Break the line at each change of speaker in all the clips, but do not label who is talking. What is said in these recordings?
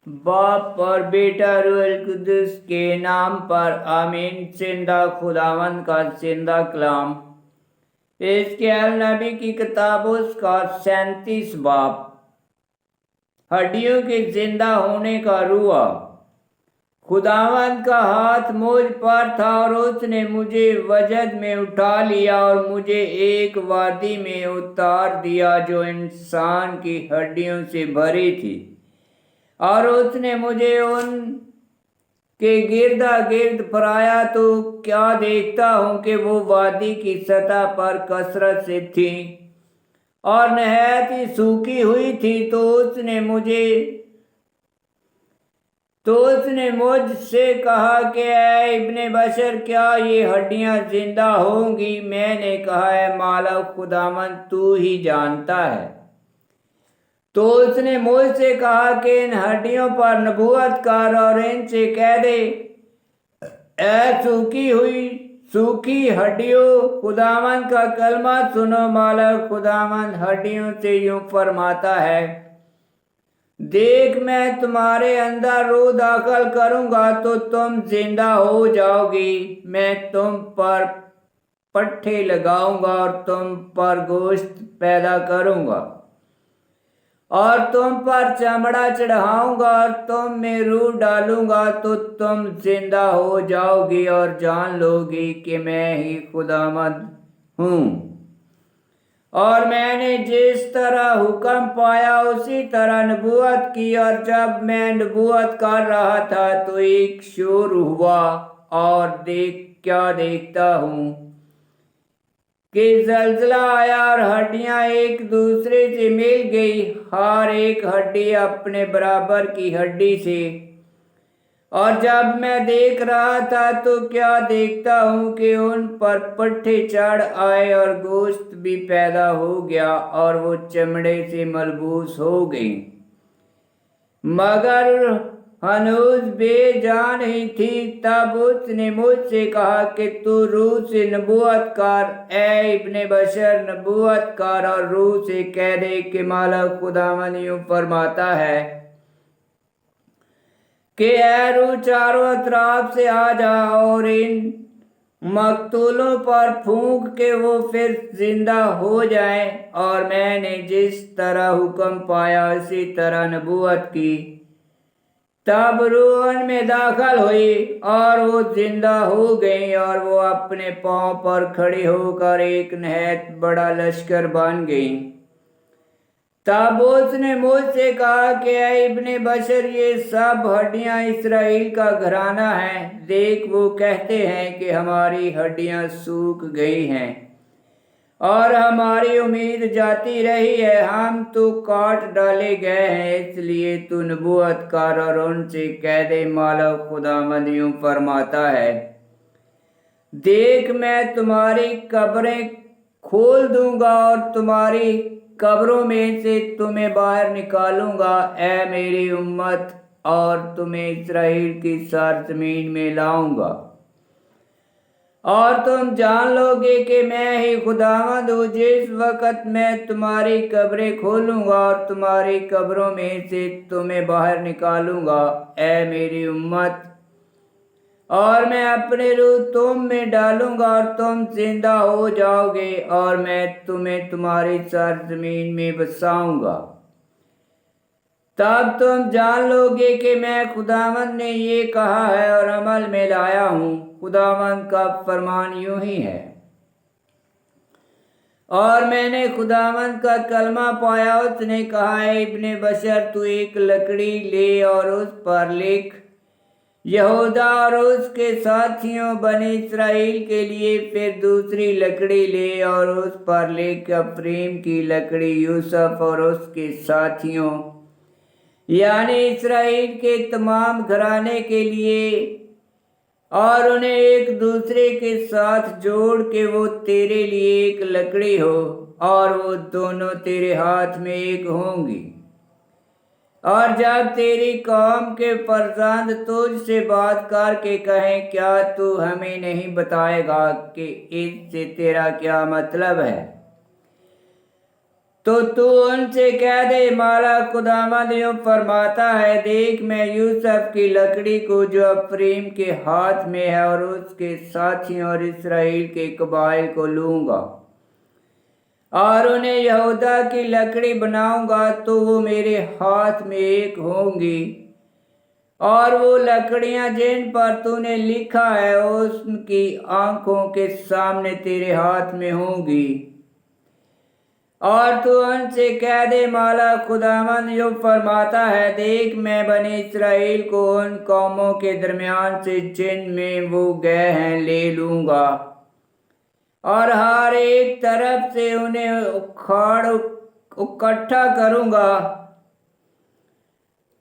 बाप और बेटा रूहुल कुद्दुस के नाम पर आमीन। जिंदा खुदावंद का जिंदा कलाम। हिजकिय्याह नबी की किताब उसका 37 बाप। हड्डियों के जिंदा होने का रुआ। खुदावंद का हाथ मुझ पर था और उसने मुझे वजद में उठा लिया और मुझे एक वादी में उतार दिया जो इंसान की हड्डियों से भरी थी, और उसने मुझे उन के गिरदा गिर्द फराया। तो क्या देखता हूँ कि वो वादी की सतह पर कसरत से थी और नहायत ही सूखी हुई थी। तो उसने मुझसे कहा कि ऐ इब्ने बशर, क्या ये हड्डियां जिंदा होंगी? मैंने कहा, है मालिक खुदावंद, तू ही जानता है। तो उसने मुझसे कहा कि इन हड्डियों पर नबूवत कर और इनसे कह दे, ऐ सूखी हड्डियों, खुदावंद का कलमा सुनो। मालिक खुदावंद हड्डियों से यूं फरमाता है, देख, मैं तुम्हारे अंदर रूह दाखिल करूंगा तो तुम जिंदा हो जाओगी। मैं तुम पर पट्टे लगाऊंगा और तुम पर गोश्त पैदा करूंगा और तुम पर चमड़ा चढ़ाऊंगा और तुम में रूह डालूंगा तो तुम जिंदा हो जाओगी और जान लोगी कि मैं ही खुदावंद हूँ। और मैंने जिस तरह हुक्म पाया उसी तरह नबूवत की। और जब मैं नबूवत कर रहा था तो एक शोर हुआ, और क्या देखता हूँ कि जलजला आया और हड्डियां एक दूसरे से मिल गई, हर एक हड्डी अपने बराबर की हड्डी से। और जब मैं देख रहा था तो क्या देखता हूँ कि उन पर पट्टे चढ़ आए और गोश्त भी पैदा हो गया और वो चमड़े से मलबूस हो गई, मगर हनूज बेजान ही थी। तब उसने मुझसे कहा कि तू रूह से नबूवत कर, ऐ इब्ने बशर, नबूवत कर और रूह से कह दे कि मालिक खुदावंद यूं फरमाता है कि ऐ रूह, चारों अतराफ से आ जा और इन मकतूलों पर फूंक के वो फिर जिंदा हो जाएं। और मैंने जिस तरह हुक्म पाया उसी तरह नबूवत की। तब रूह उनमें दाखिल हुई और वो जिंदा हो गई, और वो अपने पांव पर खड़ी होकर एक नहायत बड़ा लश्कर बन गई। तब उसने मुझसे कहा कि ऐ इब्ने बशर, ये सब हड्डियां इसराइल का घराना है। देख, वो कहते हैं कि हमारी हड्डियां सूख गई हैं और हमारी उम्मीद जाती रही है, हम तो काट डाले गए हैं। इसलिए तू नबूवत कर और उनसे कह दे, मालिक खुदावंद यूं फरमाता है, देख, मैं तुम्हारी कब्रें खोल दूंगा और तुम्हारी कब्रों में से तुम्हें बाहर निकालूंगा, ऐ मेरी उम्मत, और तुम्हें इस्राएल की सरजमीन में लाऊंगा। और तुम जान लोगे कि मैं ही खुदावंद हूँ, जिस वक्त मैं तुम्हारी कब्रें खोलूंगा और तुम्हारी कब्रों में से तुम्हें बाहर निकालूंगा, ऐ मेरी उम्मत, और मैं अपने रूह तुम में डालूंगा और तुम जिंदा हो जाओगे, और मैं तुम्हें तुम्हारी सरजमीन में बसाऊंगा। तब तुम जान लोगे कि मैं खुदावंद ने ये कहा है और अमल में लाया हूँ। खुदावंद का फरमान यूं ही है। और मैंने खुदावंद का कलमा पाया, उसने कहा, है इब्ने बशर, तू एक लकड़ी ले और उस पर लिख, यहूदा और उसके साथियों बनी इस्राएल के लिए। फिर दूसरी लकड़ी ले और उस पर लिख, अफरीम की लकड़ी, यूसुफ और उसके साथियों, यानी इस्राएल के तमाम घराने के लिए, और उन्हें एक दूसरे के साथ जोड़ के वो तेरे लिए एक लकड़ी हो, और वो दोनों तेरे हाथ में एक होंगी। और जब तेरी कौम के फरजंद तुझसे बात करके कहें, क्या तू हमें नहीं बताएगा कि इससे तेरा क्या मतलब है? तो तू उनसे कह दे, माला खुदावंद यूं फरमाता है, देख मैं यूसुफ की लकड़ी को जो अफरीम के हाथ में है और उसके साथियों और इसराइल के कबाइल को लूंगा और उन्हें यहूदा की लकड़ी बनाऊंगा, तो वो मेरे हाथ में एक होंगी और वो लकड़ियां जिन पर तूने लिखा है उसकी आंखों के सामने तेरे हाथ में होंगी। और तू उनसे कह दे, माला खुदावंद यूं फरमाता है, देख मैं बनी इस्राएल को उन कौमों के दरमियान से जिनमें वो गए हैं ले लूंगा और हर एक तरफ से उन्हें उखाड़ इकट्ठा करूंगा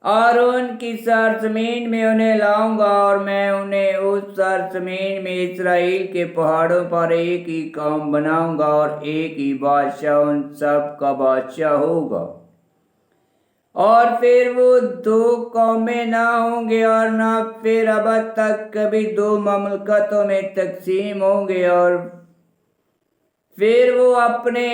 और उनकी सरजमीन में उन्हें लाऊंगा और मैं उन्हें उस सरजमीन में इस्राएल के पहाड़ों पर एक ही कौम बनाऊंगा और एक ही बादशाह उन सब का बादशाह होगा। और फिर वो दो कौमें ना होंगे और ना फिर अब तक कभी दो ममलकतों में तकसीम होंगे। और फिर वो अपने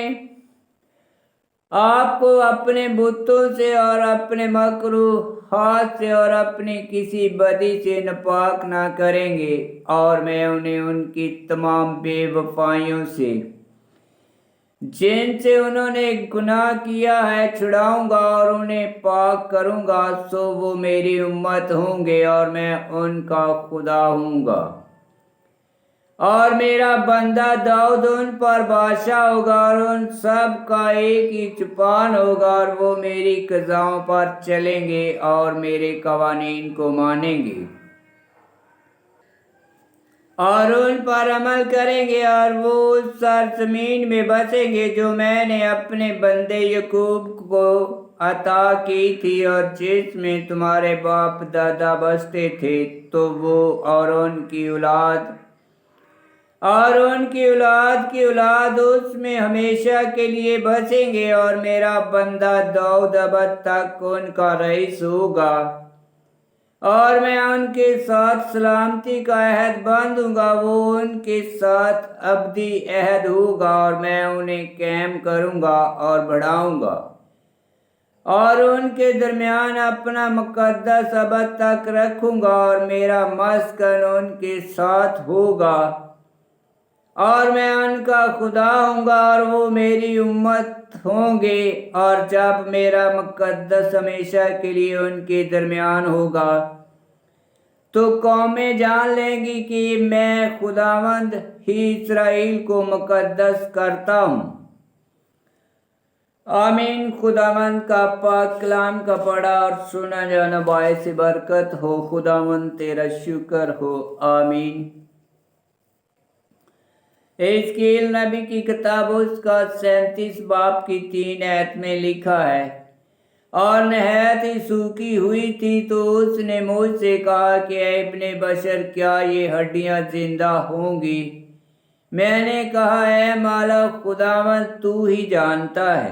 आपको अपने बुतों से और अपने मकरू हाथ से और अपनी किसी बदी से नापाक ना करेंगे और मैं उन्हें उनकी तमाम बेवफाइयों से जिनसे उन्होंने गुनाह किया है छुड़ाऊंगा और उन्हें पाक करूंगा। सो वो मेरी उम्मत होंगे और मैं उनका खुदा हूँगा और मेरा बंदा दाऊद उन पर बादशाह होगा और उन सब का एक ही जुबान होगा और वो मेरी कज़ाओं पर चलेंगे और मेरे कवानीन को मानेंगे और उन पर अमल करेंगे और वो उस सरजमीन में बसेंगे जो मैंने अपने बंदे यकूब को अता की थी और जिसमें तुम्हारे बाप दादा बसते थे। तो वो और उनकी औलाद की औलाद उसमें हमेशा के लिए बसेंगे और मेरा बंदा दाऊद अब तक उनका रईस होगा और मैं उनके साथ सलामती का अहद बांधूंगा। वो उनके साथ अबदी अहद होगा और मैं उन्हें कायम करूंगा और बढ़ाऊंगा और उनके दरमियान अपना मुकद्दस अब तक रखूंगा और मेरा मस्कन उनके साथ होगा और मैं उनका खुदा हूँगा और वो मेरी उम्मत होंगे। और जब मेरा मुकद्दस हमेशा के लिए उनके दरमियान होगा तो कौमें जान लेंगी कि मैं खुदावंद ही इस्राएल को मुकद्दस करता हूँ। आमीन। खुदावंद का पाक कलाम का पढ़ा और सुना जाना बायस बरकत हो। खुदावंद तेरा शुक्र हो। आमीन। हिजकील नबी की किताब उसका 37 बाब की 3 आयत में लिखा है, और नहायत ही सूखी हुई थी तो उसने मुझसे कहा कि ऐ इब्ने बशर क्या ये हड्डियां जिंदा होंगी? मैंने कहा, ऐ माला खुदावंद तू ही जानता है।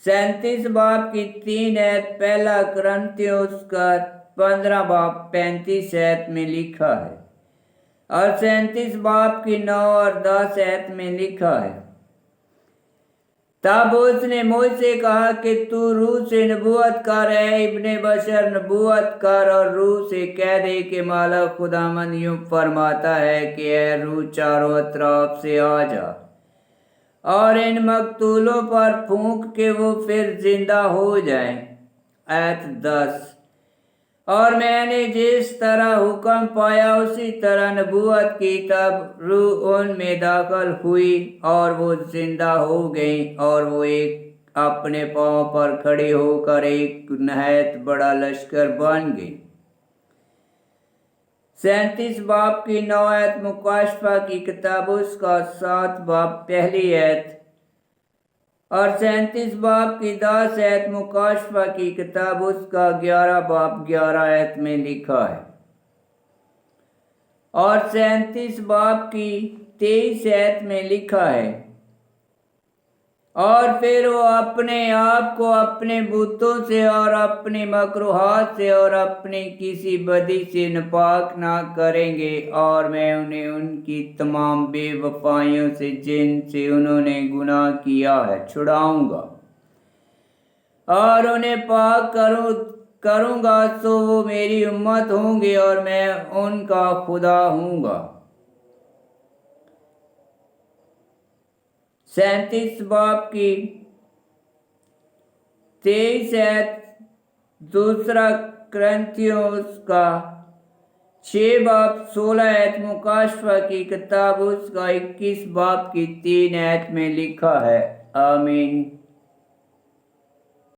37 बाब की 3 आयत पहला कुरिन्थियों उसका 15 बाब 35 आयत में लिखा है और 37 बाब की 9 और 10 आयत में लिखा है, तब उसने मुझसे कहा कि तू रूह से नबूवत कर, है इब्ने बशर नबूवत कर और रूह से कह दे कि माला खुदावंद यूं फरमाता है कि ऐ रूह चारों अतराफ से आ जा और इन मकतूलों पर फूंक के वो फिर जिंदा हो जाएं। आयत 10, और मैंने जिस तरह हुक्म पाया उसी तरह नबूवत की, तब रूह उनमें दाखिल हुई और वो जिंदा हो गई और वो एक अपने पांव पर खड़ी होकर एक नहायत बड़ा लश्कर बन गई। 37 बाब की 9 आयत मुकाशफा की किताब उसका 7 बाब पहली आयत और 37 बाब की 10 आयत मुकाशफा की किताब उसका 11 बाब 11 आयत में लिखा है और 37 बाब की 23 आयत में लिखा है, اور پھر وہ اپنے آپ کو اپنے بتوں سے اور اپنی مکروہات سے اور اپنی کسی بدی سے ناپاک نہ کریں گے، اور میں انہیں ان کی تمام بے وفائیوں سے جن سے انہوں نے گناہ کیا ہے چھڑاؤں گا اور انہیں پاک کروں گا، تو وہ میری امت ہوں گے اور میں ان کا خدا ہوں گا۔ 37 باب کی 23 آیت، دوسرا کرنتھیوس کا 6 باب 16 آیت، مکاشفہ کی کتاب اس کا 21 باب کی 3 آیت میں لکھا ہے۔ آمین۔